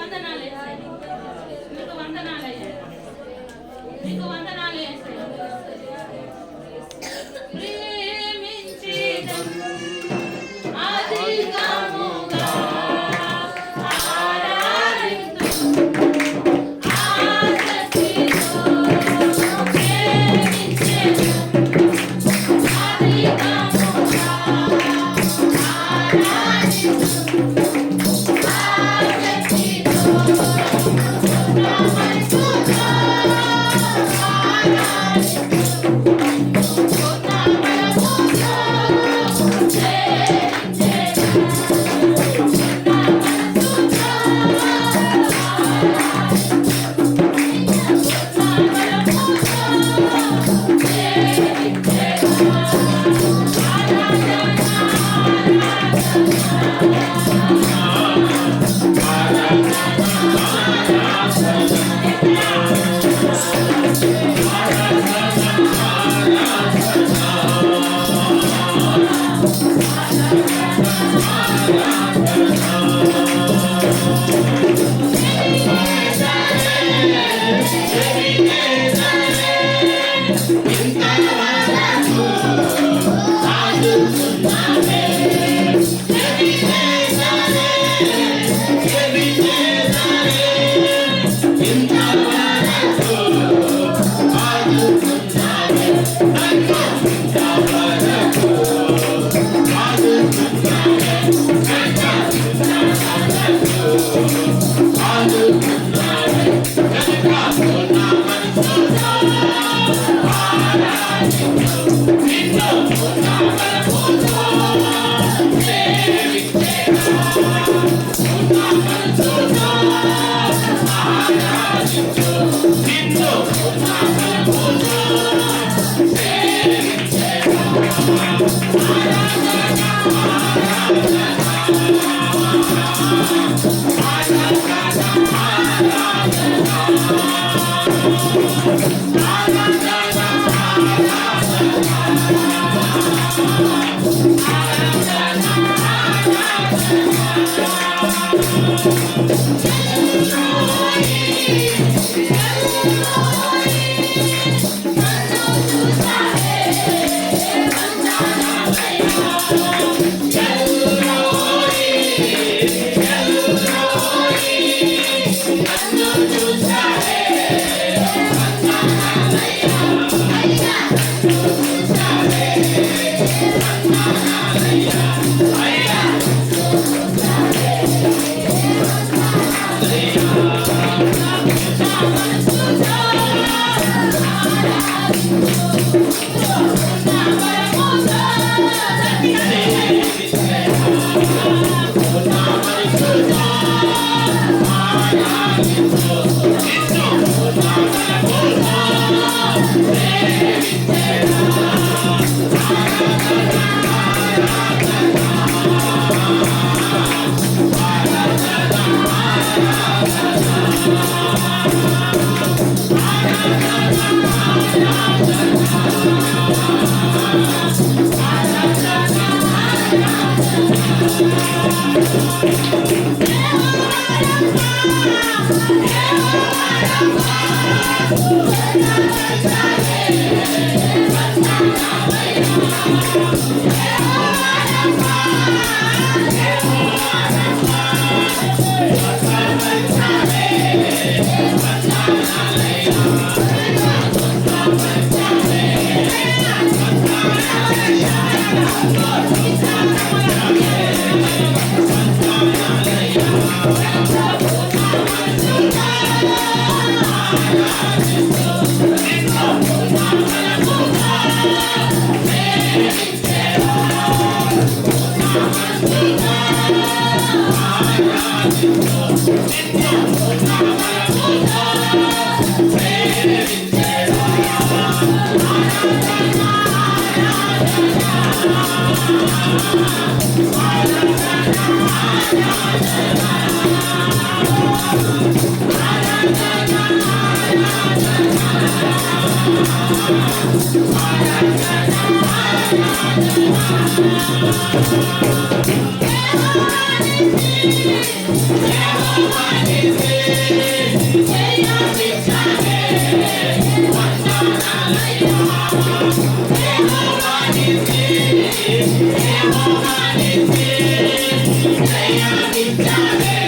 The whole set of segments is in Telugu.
Yeah. Thank you.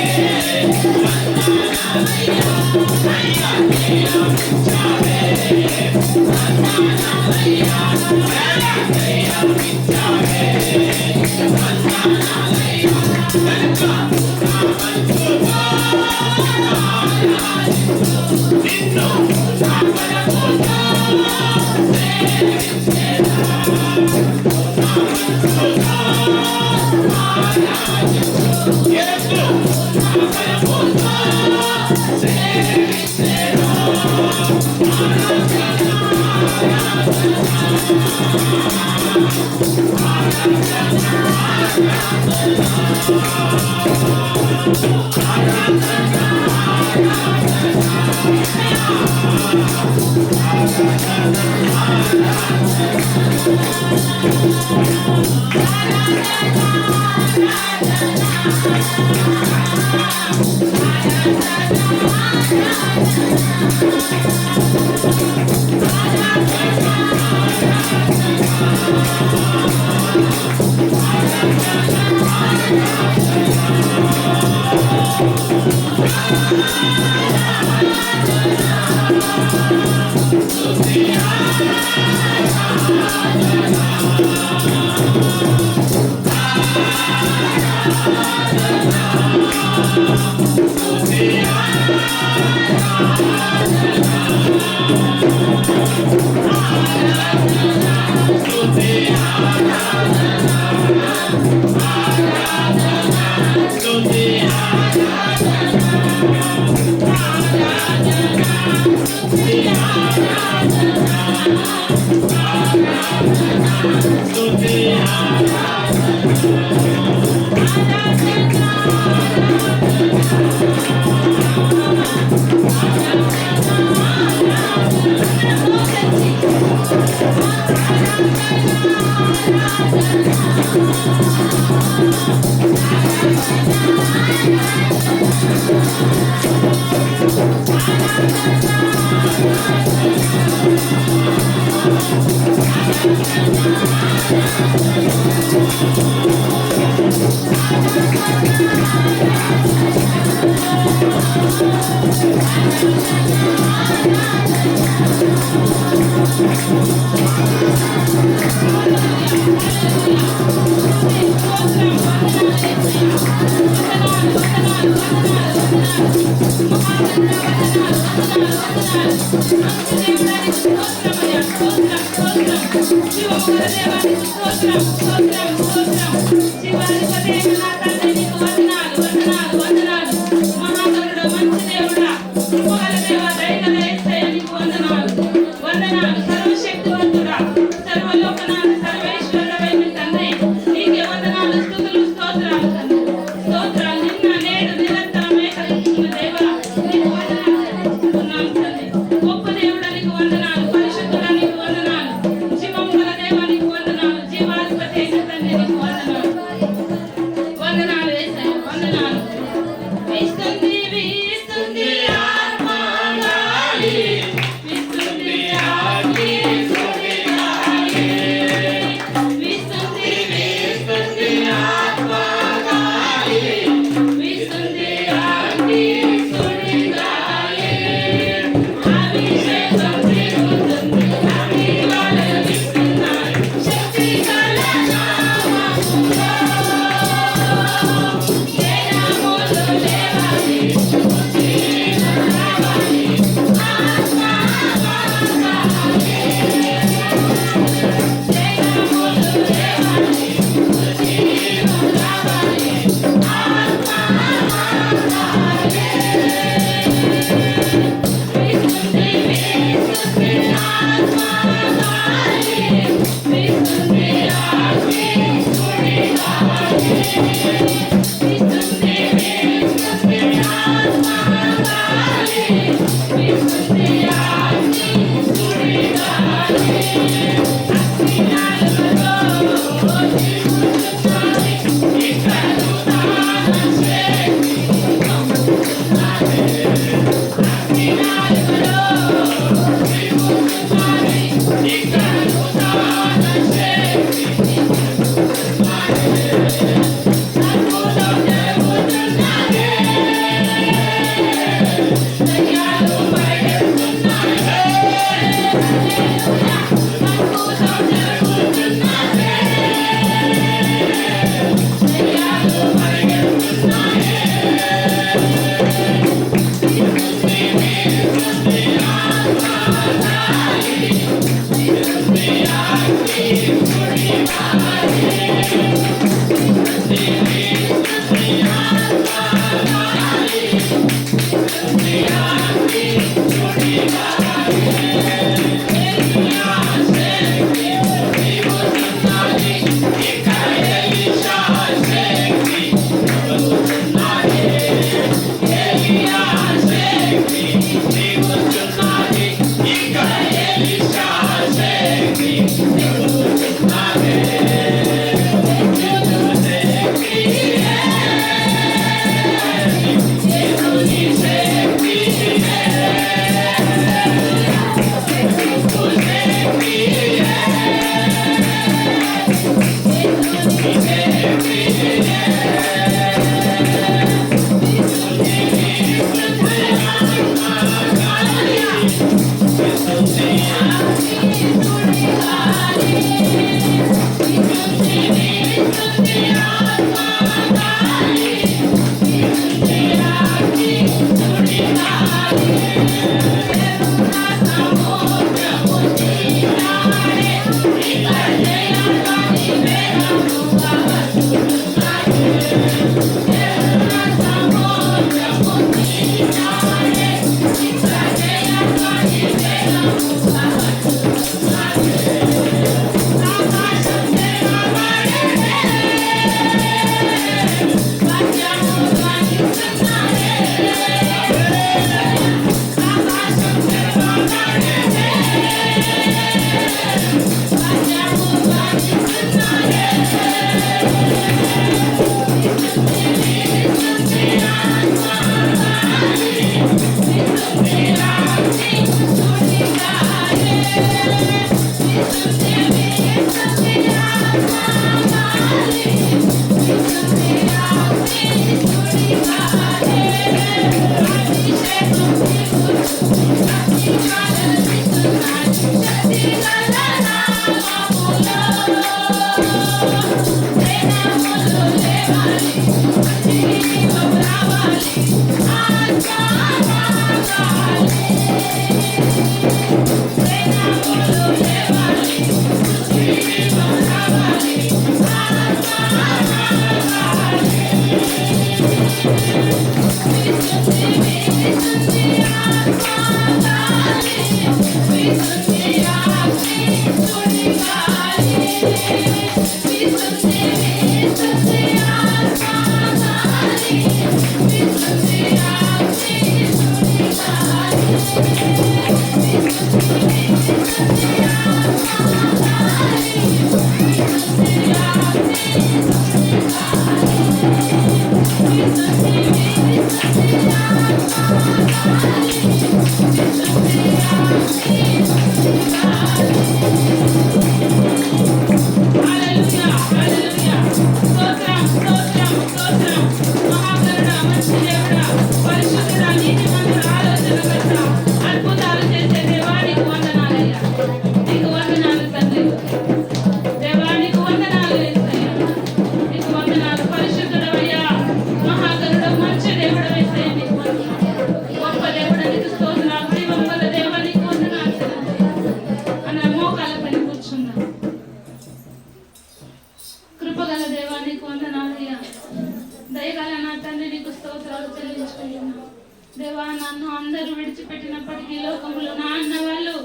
దేవా, నన్ను అందరూ విడిచిపెట్టినప్పటికీ, లోకంలో నా అన్న వాళ్ళు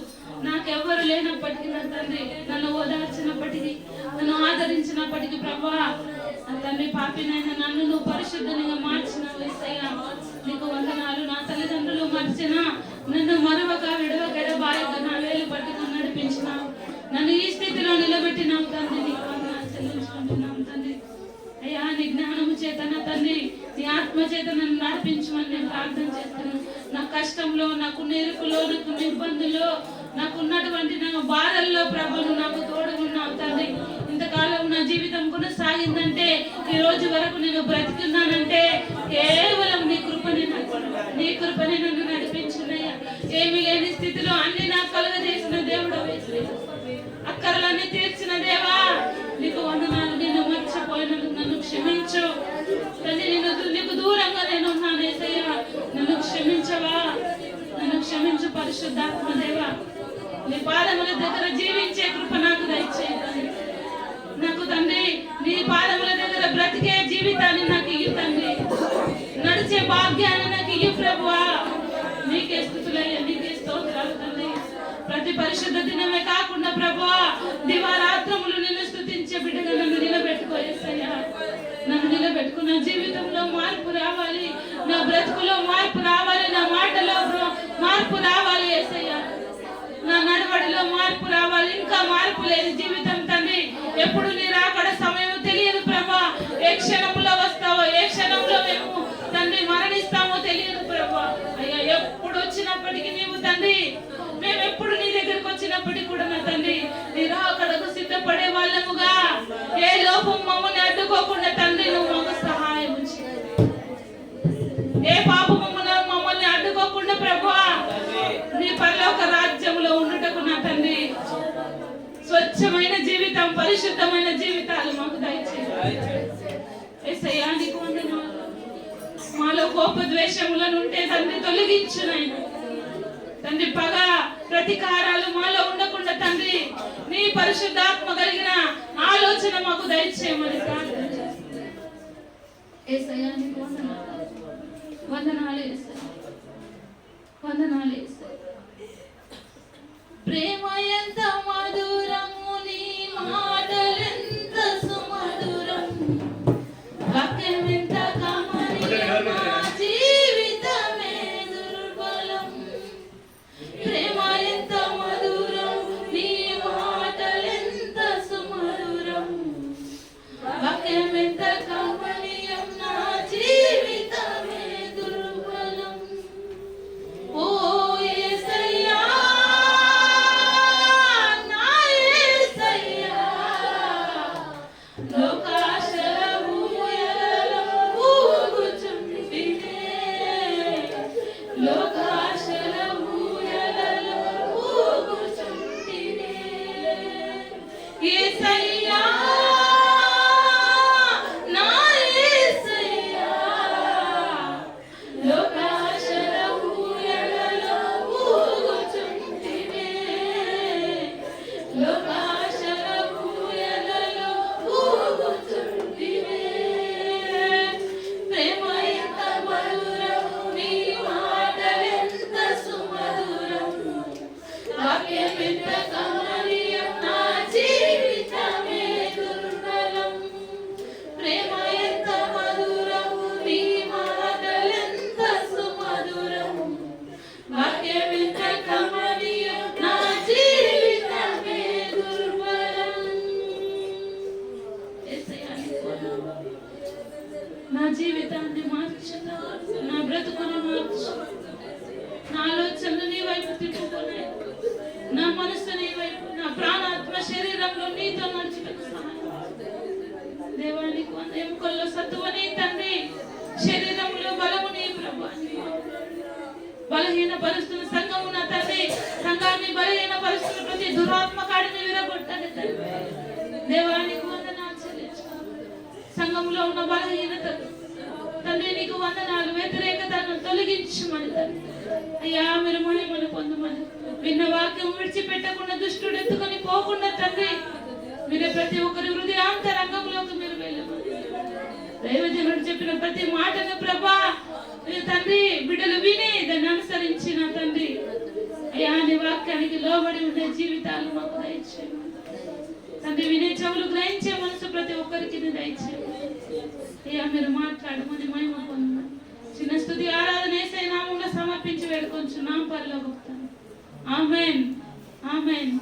నాకెవ్వరు లేనప్పటికీ, నా తండ్రి నన్ను ఓదార్చినప్పటికీ, నన్ను ఆదరించినప్పటికీ ప్రభువా, నా తండ్రి పాపినైనా నన్ను నువ్వు పరిశుద్ధంగా మార్చినావు యేసయ్యా. నీకు వందనాలు. నా తల్లిదండ్రులు మర్చిన నన్ను మరవక విడవక ఎడబాయక నా వేలు పట్టుకుని నడిపించినావు. నన్ను ఈ స్థితిలో నిలబెట్టినావు తండ్రి. నీకు వందనాలు చెల్లించుకుంటున్నాం తండ్రి. అయ్యా, నీ జ్ఞానము చేత నా తండ్రి, నీ ఆత్మ చేత నన్ను నడిపించమని నేను ప్రార్థన చేస్తున్నాను. నా కష్టంలో, నాకు నెరుకులో, నాకు ఇబ్బందుల్లో, నాకున్నటువంటి నా బాధల్లో ప్రభువు నాకు తోడుగున్నావు తండ్రి. ఇంతకాలం నా జీవితం కొనసాగిందంటే, ఈ రోజు వరకు నేను బ్రతికున్నానంటే కేవలం నీ కృపనే నన్ను నడిపించున్నయ్యా. ఏమీ లేని స్థితిలో అన్ని నాకు కలుగజేసిన దేవుడు, అక్కరలన్నీ తీర్చిన దేవా, నీకు వందనాలు. నేను మర్చిపోయినందుకు నన్ను క్షమించు తండ్రి. నీకు దూరంగా నేను ఉన్నాను యేసయ్యా, నన్ను క్షమించవా, నన్ను క్షమించు పరిశుద్ధాత్మ దేవా. నీ పాదముల దగ్గర జీవించే కృప నాకు దయచేయి నాకు తండ్రి. నీ పాదముల దగ్గర బ్రతికే జీవితాన్ని నాకు ఇయ్యి తండ్రి. నడిచే భాగ్యాన్ని నాకు ఇయ్యి ప్రభువా. నీకే స్తుతులయ్యా, నీకే స్తోత్రాలు తండ్రి. ప్రతి పరిశుద్ధ దినమే కాకుండా ప్రభువా, దివారాత్రములు నిన్ను స్తుతించే బిడ్డగా నన్ను నిలబెట్టుకో యేసయ్యా. నన్ను నిలబెట్టుకున్న జీవితంలో మార్పు రావాలి, నా బ్రతుకులో మార్పు రావాలి, నా మాటలో మార్పు రావాలి యేసయ్యా. నా నడవడిలో మార్పు రావాలి. ఇంకా మార్పు లేని జీవితం తండ్రి. ఎప్పుడు నీ రాకడ సమయం తెలియదు ప్రభా. ఏ క్షణంలో వస్తావో, ఏ క్షణంలో మేము తండ్రి మరణిస్తామో తెలియదు ప్రభా. అయ్యా, ఎప్పుడు వచ్చినప్పటికీ నీవు తండ్రి, మేము ఎప్పుడు నీ దగ్గరకు వచ్చినప్పటికీ కూడా నా తండ్రి, నీ రాకడకు సిద్ధపడే వాళ్ళముగా, ఏ లోపం మమ్మల్ని అడ్డుకోకుండా తండ్రి నువ్వు మాకు సహాయం చేయి. ఏ పాపము మమ్మల్ని అడ్డుకోకుండా ప్రభా, నీ పరలోక రాజ్యంలో ఉండుటకు నా తండ్రి స్వచ్ఛమైన జీవితం, పరిశుద్ధమైన జీవితాలు మాకు దయచేయండి యేసయ్యా. నీకు వందనాలు. మాలో కోపద్వేషములను ఉంటే తండ్రి తొలగించు నాయనా తండ్రి. పగ ప్రతీకారాలు మాలో ఉండకుండా తండ్రి, నీ పరిశుద్ధాత్మ కలిగిన ఆలోచన మాకు దయచేయమని ప్రార్థన చేస్తున్నాను యేసయ్యా. నీకు వందనాలు, వందనాలు యేసయ్యా, వందనాలు యేసయ్యా. ప్రేమ ఎంత మధురము, నీ మాటలెంత సుమధురం, వాక్యం ఎంత కమనీయం, నా జీవితమే దుర్బలం. ప్రేమ ఎంత మధురం, నీ మాటలెంత సుమధురం, వాక్యం ఎంత కమనీయం, నా జీవితమే దుర్బలం. ఓ యేసయ్యా, నా యేసయ్యా, లోకాశల ఊయలలో ఊగుచుంటినే, లోకాశల ఊయలలో ఊగుచుంటినే. యేసయ్యా, నా యేసయ్యా, లోకాశల ఊయలలో ఊగుచుంటినే, లోకాశల ఊయలలో ఊగుచుంటినే. ప్రేమ ఎంత మధురం, నీ మాటలెంత సుమధురం, వాక్యం ఎంత కమనీయం, నా జీవితమే దుర్బలం. ప్రేమ ఎంత మధురం, నీ మాటలెంత సుమధురం, వాక్యం ఎంత కమనీయం, నా జీవితమే దుర్బలం. యేసయ్యా, నీకు వందనాలు. నా జీవితాన్ని మార్చు, నా బ్రతుకును మార్చు. నా ఆలోచనలు నీ వైపు తిప్పుకునే, నా మనసు నీ వైపు, నా ప్రాణాత్మ శరీరంలో నీతో నడుచుటకు సహాయం దేవా. నీకు ఎముకల్లో సత్తువని తండ్రి, శరీరంలో బలము నీ ప్రభా. బలహీన పరుస్తున్న సంఘము నా తండ్రి, సంఘాన్ని బలహీన పరుస్తున్న ప్రతి దురాత్మ కాడిని విరగొట్టండి తండ్రి. దేవా, నీకు వందనాలు చెల్లించుకుంటున్నాను. సంఘంలో ఉన్న బలహీనత తండ్రి నీకు వందనాలు. వ్యతిరేకతను తొలగించమని తండ్రి. అయ్యా, మీరు మహిమను పొందమని, విన్న వాక్యం విడిచిపెట్టకుండా, దుష్టుడు ఎత్తుకొని పోకుండా తండ్రి, మీరే ప్రతి ఒక్కరి హృదయాంతరంగంలోకి మీరు వెళ్ళమని, దైవజనుడు చెప్పిన ప్రతి మాటను ప్రభా తండ్రి బిడ్డలు విని లోబడి ఉండే జీవితాలు మాకు దయచేయమని తండ్రి. వినే చెవులు గ్రహించే మనసు ప్రతి ఒక్కరికి దయచేయమని అయ్యా. మీరు మాట్లాడమని మహిమ పొందమని చిన్న స్తుతి ఆరాధన యేసయ్య నామములో సమర్పించి వేడుకొంచున్నాం పరలోకపు తండ్రి. ఆమేన్ ఆమేన్.